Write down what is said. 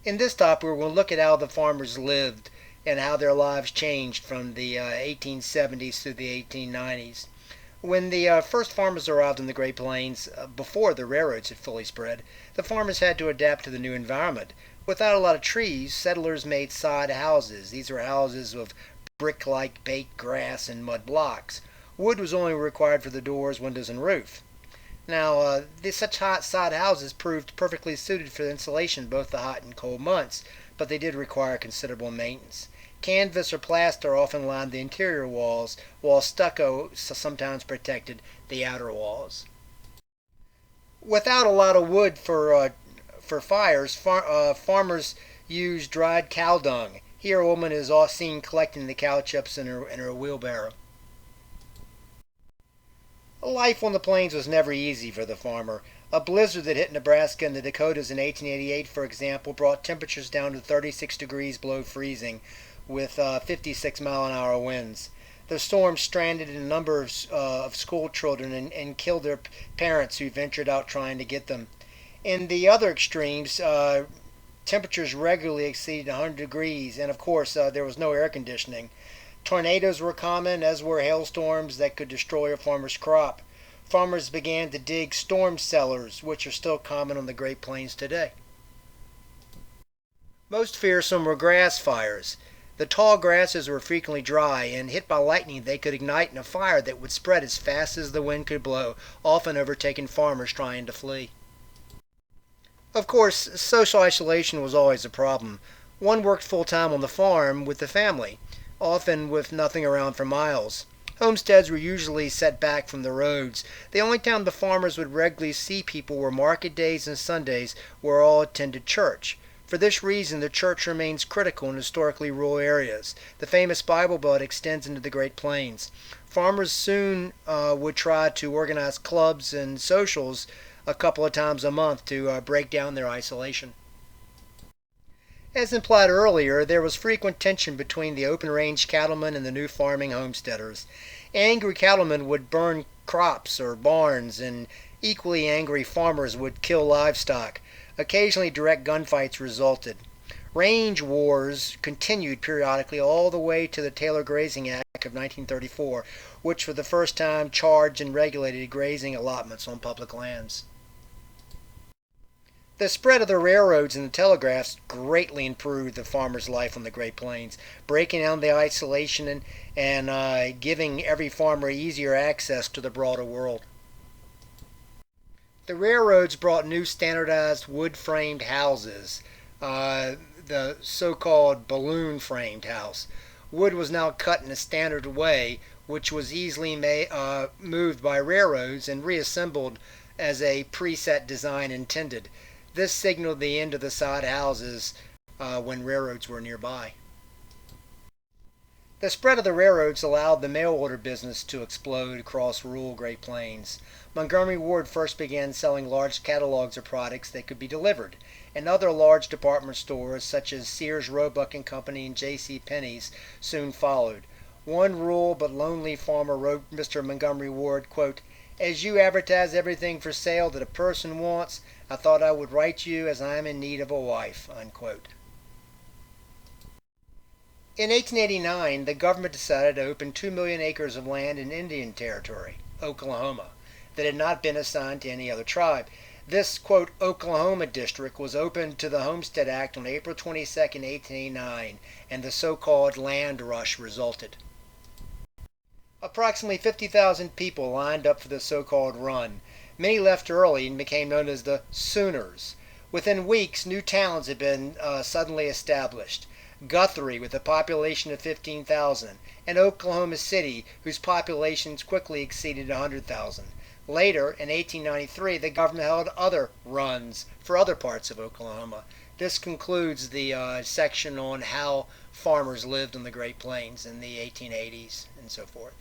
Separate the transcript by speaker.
Speaker 1: In this topic, we're going to look at how the farmers lived and how their lives changed from the 1870s through the 1890s. When the first farmers arrived in the Great Plains, before the railroads had fully spread, the farmers had to adapt to the new environment. Without a lot of trees, settlers made sod houses. These were houses of brick-like baked grass and mud blocks. Wood was only required for the doors, windows, and roof. Now, such hot sod houses proved perfectly suited for insulation both the hot and cold months, but they did require considerable maintenance. Canvas or plaster often lined the interior walls, while stucco sometimes protected the outer walls. Without a lot of wood for fires, farmers used dried cow dung. Here, a woman is seen collecting the cow chips in her wheelbarrow. Life on the plains was never easy for the farmer. A blizzard that hit Nebraska and the Dakotas in 1888, for example, brought temperatures down to 36 degrees below freezing with 56-mile-an-hour winds. The storm stranded a number of school children and killed their parents who ventured out trying to get them. In the other extremes, temperatures regularly exceeded 100 degrees, and of course, there was no air conditioning. Tornadoes were common, as were hailstorms that could destroy a farmer's crop. Farmers began to dig storm cellars, which are still common on the Great Plains today. Most fearsome were grass fires. The tall grasses were frequently dry, and hit by lightning they could ignite in a fire that would spread as fast as the wind could blow, often overtaking farmers trying to flee. Of course, social isolation was always a problem. One worked full-time on the farm with the family, often with nothing around for miles. Homesteads were usually set back from the roads. The only time the farmers would regularly see people were market days and Sundays, where all attended church. For this reason, the church remains critical in historically rural areas. The famous Bible Belt extends into the Great Plains. Farmers soon would try to organize clubs and socials a couple of times a month to break down their isolation. As implied earlier, there was frequent tension between the open-range cattlemen and the new farming homesteaders. Angry cattlemen would burn crops or barns, and equally angry farmers would kill livestock. Occasionally, direct gunfights resulted. Range wars continued periodically all the way to the Taylor Grazing Act of 1934, which for the first time charged and regulated grazing allotments on public lands. The spread of the railroads and the telegraphs greatly improved the farmer's life on the Great Plains, breaking down the isolation and giving every farmer easier access to the broader world. The railroads brought new standardized wood-framed houses, the so-called balloon-framed house. Wood was now cut in a standard way, which was easily moved by railroads and reassembled as a preset design intended. This signaled the end of the sod houses when railroads were nearby. The spread of the railroads allowed the mail order business to explode across rural Great Plains. Montgomery Ward first began selling large catalogs of products that could be delivered, and other large department stores such as Sears, Roebuck and Company and J.C. Penney's soon followed. One rural but lonely farmer wrote Mr. Montgomery Ward, quote, "As you advertise everything for sale that a person wants, I thought I would write you as I am in need of a wife," unquote. In 1889, the government decided to open 2 million acres of land in Indian Territory, Oklahoma, that had not been assigned to any other tribe. This, quote, Oklahoma district was opened to the Homestead Act on April 22, 1889, and the so-called land rush resulted. Approximately 50,000 people lined up for the so-called run. Many left early and became known as the Sooners. Within weeks, new towns had been suddenly established. Guthrie, with a population of 15,000, and Oklahoma City, whose populations quickly exceeded 100,000. Later, in 1893, the government held other runs for other parts of Oklahoma. This concludes the section on how farmers lived on the Great Plains in the 1880s and so forth.